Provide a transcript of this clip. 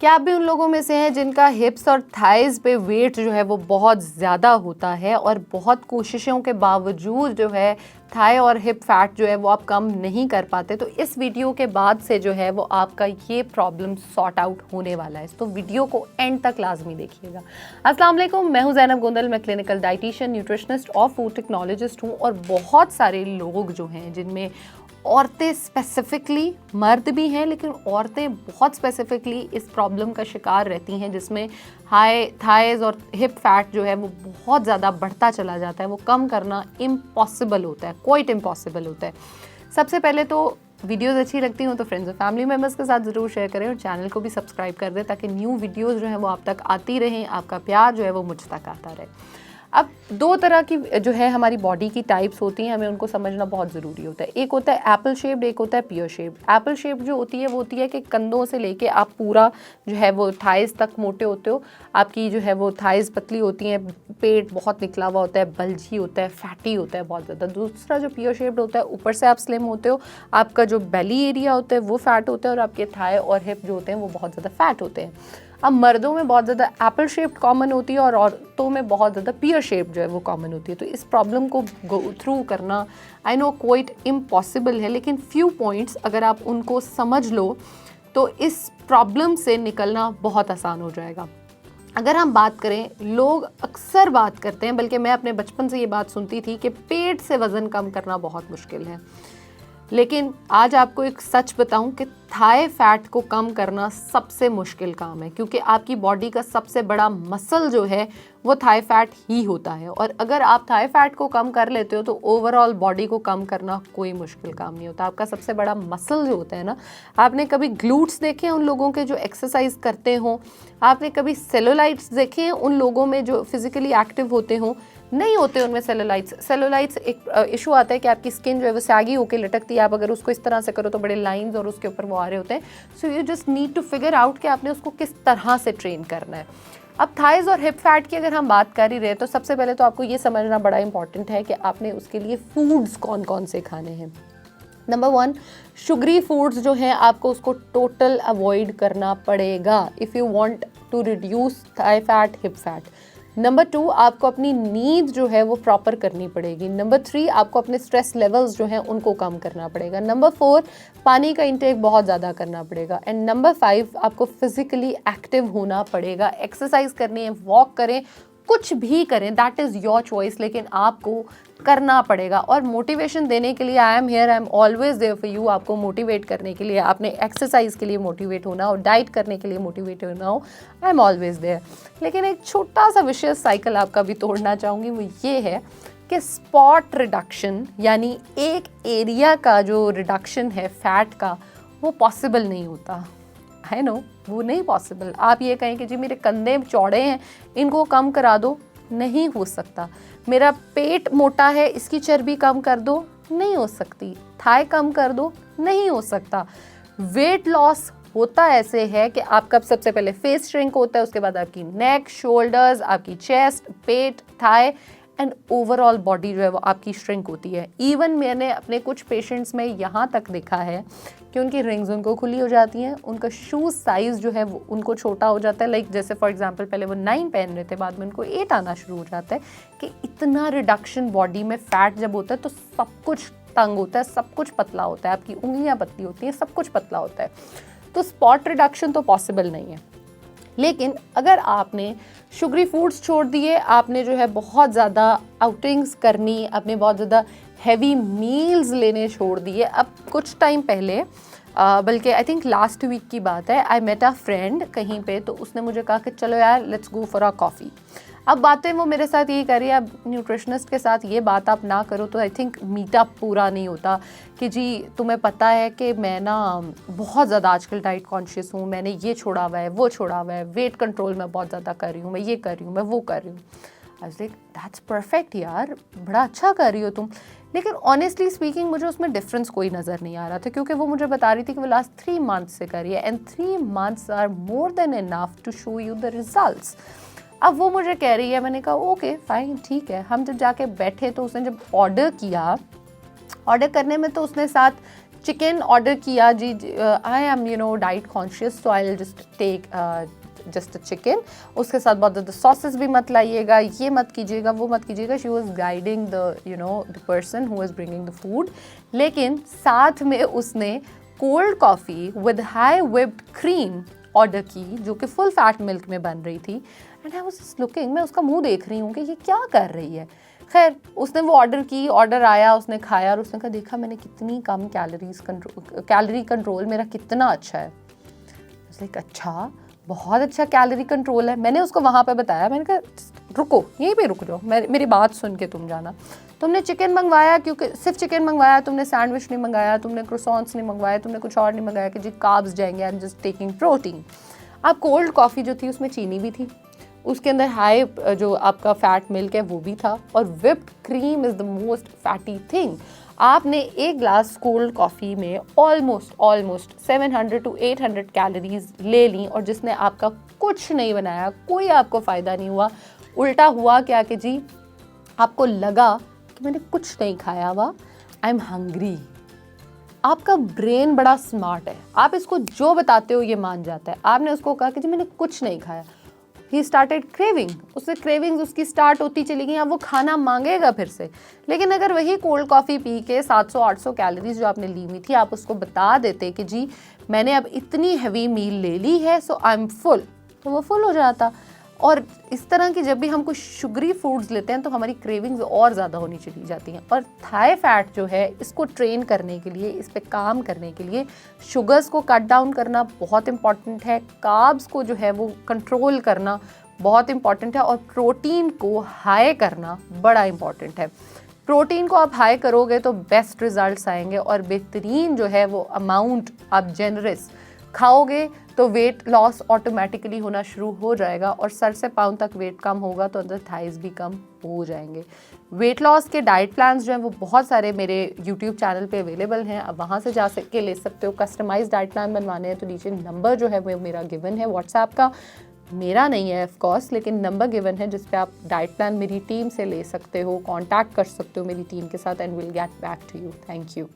क्या आप भी उन लोगों में से हैं जिनका हिप्स और थाइज़ पे वेट जो है वो बहुत ज़्यादा होता है और बहुत कोशिशों के बावजूद जो है थाई और हिप फैट जो है वो आप कम नहीं कर पाते? तो इस वीडियो के बाद से जो है वो आपका ये प्रॉब्लम सॉर्ट आउट होने वाला है, तो वीडियो को एंड तक लाजमी देखिएगा। अस्सलाम वालेकुम, मैं हूं ज़ैनब गोंदल, मैं क्लिनिकल डाइटिशियन, न्यूट्रिशनिस्ट और फूड टेक्नोलॉजिस्ट हूं। और बहुत सारे लोग जो हैं जिनमें औरतें स्पेसिफिकली, मर्द भी हैं लेकिन औरतें बहुत स्पेसिफिकली इस प्रॉब्लम का शिकार रहती हैं, जिसमें हाई थाइज़ और हिप फैट जो है वो बहुत ज़्यादा बढ़ता चला जाता है। वो कम करना इम्पॉसिबल होता है, क्वाइट इम्पॉसिबल होता है। सबसे पहले तो वीडियोज़ अच्छी लगती हों तो फ्रेंड्स और फैमिली मेम्बर्स के साथ ज़रूर शेयर करें और चैनल को भी सब्सक्राइब कर दें ताकि न्यू वीडियोज़ जो है वो आप तक आती रहें, आपका प्यार जो है वो मुझ तक आता रहे। अब दो तरह की जो है हमारी बॉडी की टाइप्स होती हैं, हमें उनको समझना बहुत ज़रूरी होता है। एक होता है एप्पल शेप्ड, एक होता है पियर शेप्ड। एप्पल शेप जो होती है वो होती है कि कंधों से लेके आप पूरा जो है वो थाइज़ तक मोटे होते हो, आपकी जो है वो थाइज़ पतली होती हैं, पेट बहुत निकला हुआ होता है, बल्जी होता है, फैटी होता है बहुत ज़्यादा। दूसरा जो पियर शेप्ड होता है, ऊपर से आप स्लिम होते हो, आपका जो बेली एरिया होता है वो फैट होता है और आपके थाई और हिप जो होते हैं वो बहुत ज़्यादा फैट होते हैं। अब मर्दों में बहुत ज़्यादा एप्पल शेप्ड कॉमन होती है और औरतों में बहुत ज़्यादा पियर शेप जो है वो कॉमन होती है। तो इस प्रॉब्लम को गो थ्रू करना आई नो क्वाइट इम्पॉसिबल है, लेकिन फ्यू पॉइंट्स अगर आप उनको समझ लो तो इस प्रॉब्लम से निकलना बहुत आसान हो जाएगा। अगर हम बात करें, लोग अक्सर बात करते हैं, बल्कि मैं अपने बचपन से ये बात सुनती थी कि पेट से वज़न कम करना बहुत मुश्किल है। लेकिन आज आपको एक सच बताऊं कि थाई फैट को कम करना सबसे मुश्किल काम है, क्योंकि आपकी बॉडी का सबसे बड़ा मसल जो है वो थाई फैट ही होता है। और अगर आप थाई फैट को कम कर लेते हो तो ओवरऑल बॉडी को कम करना कोई मुश्किल काम नहीं होता। आपका सबसे बड़ा मसल जो होता है ना, आपने कभी ग्लूट्स देखे हैं उन लोगों के जो एक्सरसाइज करते हों? आपने कभी सेलुलाइट्स देखे हैं उन लोगों में जो फिजिकली एक्टिव होते हों? नहीं होते उनमें सेलुलाइट्स एक इशू आता है कि आपकी स्किन जो है वो सैगी होकर लटकती है। आप अगर उसको इस तरह से करो तो बड़े लाइंस और उसके ऊपर वो आ रहे होते हैं। So you just need to figure out कि आपने उसको किस तरह से ट्रेन करना है। अब थाइज़ और हिप फैट की अगर हम बात कर ही रहे तो सबसे पहले तो आपको ये समझना बड़ा इंपॉर्टेंट है कि आपने उसके लिए फूड्स कौन कौन से खाने हैं। नंबर 1, शुगरी फूड्स जो हैं आपको उसको टोटल अवॉइड करना पड़ेगा if you want to reduce thigh fat, hip fat. Number 2, आपको अपनी नींद जो है वो प्रॉपर करनी पड़ेगी। नंबर 3, आपको अपने स्ट्रेस लेवल्स जो हैं उनको कम करना पड़ेगा। नंबर 4, पानी का इंटेक बहुत ज़्यादा करना पड़ेगा। एंड नंबर 5, आपको फिजिकली एक्टिव होना पड़ेगा, एक्सरसाइज करनी है, वॉक करें, कुछ भी करें, दैट इज़ योर चॉइस, लेकिन आपको करना पड़ेगा। और मोटिवेशन देने के लिए I am here, I am always there for you. आपको मोटिवेट करने के लिए, आपने एक्सरसाइज के लिए मोटिवेट होना हो, डाइट करने के लिए मोटिवेट होना हो, आई एम ऑलवेज देयर। लेकिन एक छोटा सा विशियस साइकिल आपका भी तोड़ना चाहूँगी, वो ये है कि स्पॉट रिडक्शन यानी एक एरिया का जो रिडक्शन है फैट का, वो पॉसिबल नहीं होता। है नो, वो नहीं पॉसिबल। आप ये कहें कि जी मेरे कंधे चौड़े हैं, इनको कम करा दो, नहीं हो सकता। मेरा पेट मोटा है, इसकी चर्बी कम कर दो, नहीं हो सकती। थाई कम कर दो, नहीं हो सकता। वेट लॉस होता ऐसे है कि आपका सबसे पहले फेस श्रिंक होता है, उसके बाद आपकी नेक, शोल्डर्स, आपकी चेस्ट, पेट, थाई एंड ओवरऑल बॉडी जो है वो आपकी श्रिंक होती है। इवन मैंने अपने कुछ पेशेंट्स में यहाँ तक देखा है कि उनकी रिंग्स उनको खुली हो जाती हैं, उनका शूज़ साइज़ जो है वो उनको छोटा हो जाता है। लाइक जैसे फॉर एग्जांपल पहले वो 9 पहन रहे थे, बाद में उनको 8 आना शुरू हो जाता है। कि इतना रिडक्शन बॉडी में फ़ैट जब होता है तो सब कुछ तंग होता है, सब कुछ पतला होता है, आपकी उंगलियाँ पतली होती हैं, सब कुछ पतला होता है। तो स्पॉट रिडक्शन तो पॉसिबल नहीं है। लेकिन अगर आपने शुगरी फूड्स छोड़ दिए, आपने जो है बहुत ज़्यादा आउटिंग्स करनी, आपने बहुत ज़्यादा हैवी मील्स लेने छोड़ दिए। अब कुछ टाइम पहले बल्कि आई थिंक लास्ट वीक की बात है, आई मेट अ फ्रेंड कहीं पे, तो उसने मुझे कहा कि चलो यार let's go for a coffee. अब बातें वो मेरे साथ यही कर रही है, अब न्यूट्रिशनिस्ट के साथ ये बात आप ना करो तो आई थिंक मीटअप पूरा नहीं होता। कि जी तुम्हें पता है कि मैं ना बहुत ज़्यादा आजकल डाइट कॉन्शियस हूँ, मैंने ये छोड़ा हुआ है, वो छोड़ा हुआ है, वेट कंट्रोल मैं बहुत ज़्यादा कर रही हूँ, मैं ये कर रही हूँ, मैं वो कर रही हूँ। I was like that's perfect यार, बड़ा अच्छा कर रही हो तुम। लेकिन ऑनेस्टली स्पीकिंग मुझे उसमें डिफरेंस कोई नज़र नहीं आ रहा था, क्योंकि वो मुझे बता रही थी कि वो लास्ट 3 मंथ्स से कर रही है and 3 months are more than enough to show you the results. अब वो मुझे कह रही है, मैंने कहा ओके फाइन ठीक है। हम जब जाके बैठे तो उसने जब ऑर्डर किया, ऑर्डर करने में तो उसने साथ चिकन ऑर्डर किया जी, I am diet conscious, so I will just take just chicken, उसके साथ बहुत ज़्यादा सॉसेस भी मत लाइएगा, ये मत कीजिएगा, वो मत कीजिएगा। She was guiding the person who was bringing the food. लेकिन साथ में उसने cold coffee with high whipped cream order की, जो कि फुल फैट मिल्क में बन रही थी। And I was just looking, मैं उसका मुंह देख रही हूँ कि ये क्या कर रही है। खैर उसने वो ऑर्डर की, ऑर्डर आया, उसने खाया और उसने कहा देखा मैंने कितनी कम कैलोरी कंट्रोल मेरा कितना अच्छा है। लाइक अच्छा, बहुत अच्छा कैलोरी कंट्रोल है। मैंने उसको वहाँ पे बताया, मैंने कहा रुको यहीं पे रुक जाओ, मेरी बात सुन के तुम जाना। तुमने चिकन मंगवाया, क्योंकि सिर्फ चिकन मंगवाया, तुमने सैंडविच नहीं मंगाया, तुमने क्रोसॉन्स नहीं मंगवाया, तुमने कुछ और नहीं मंगाया कि जी कार्ब्स जाएंगे, I am just taking protein. अब कोल्ड कॉफ़ी जो थी उसमें चीनी भी थी, उसके अंदर हाई जो आपका फैट मिल्क है वो भी था, और whipped cream is the most fatty thing. आपने एक ग्लास कोल्ड कॉफ़ी में ऑलमोस्ट 700 to 800 कैलोरीज ले ली, और जिसने आपका कुछ नहीं बनाया, कोई आपको फ़ायदा नहीं हुआ। उल्टा हुआ क्या कि जी आपको लगा कि मैंने कुछ नहीं खाया हुआ, आई एम हंग्री। आपका ब्रेन बड़ा स्मार्ट है, आप इसको जो बताते हो ये मान जाता है। आपने उसको कहा कि जी मैंने कुछ नहीं खाया, ही स्टार्टेड क्रेविंग, उससे क्रेविंग्स उसकी स्टार्ट होती चली गई, अब वो खाना मांगेगा फिर से। लेकिन अगर वही कोल्ड कॉफ़ी पी के 700-800 कैलोरीज जो आपने ली हुई थी, आप उसको बता देते कि जी मैंने अब इतनी हैवी मील ले ली है, सो आई एम फुल, तो वो फुल हो जाता। और इस तरह की जब भी हम कुछ शुगरी फूड्स लेते हैं तो हमारी क्रेविंग्स और ज़्यादा होनी चली जाती हैं। और थाई फैट जो है, इसको ट्रेन करने के लिए, इस पे काम करने के लिए शुगर्स को कट डाउन करना बहुत इंपॉर्टेंट है, कार्ब्स को जो है वो कंट्रोल करना बहुत इंपॉर्टेंट है, और प्रोटीन को हाई करना बड़ा इंपॉर्टेंट है। प्रोटीन को आप हाई करोगे तो बेस्ट रिजल्ट्स आएंगे, और बेहतरीन जो है वो अमाउंट आप जेनरस खाओगे तो वेट लॉस ऑटोमेटिकली होना शुरू हो जाएगा, और सर से पाँव तक वेट कम होगा तो अंदर थाइज भी कम हो जाएंगे। वेट लॉस के डाइट प्लान्स जो हैं वो बहुत सारे मेरे यूट्यूब चैनल पे अवेलेबल हैं, आप वहाँ से जा के ले सकते हो। कस्टमाइज डाइट प्लान बनवाने हैं तो नीचे नंबर जो है वो मेरा गिवन है व्हाट्सएप का, मेरा नहीं है ऑफ कोर्स, लेकिन नंबर गिवन है जिस पे आप डाइट प्लान मेरी टीम से ले सकते हो, कॉन्टैक्ट कर सकते हो मेरी टीम के साथ, and will get back to you. Thank you.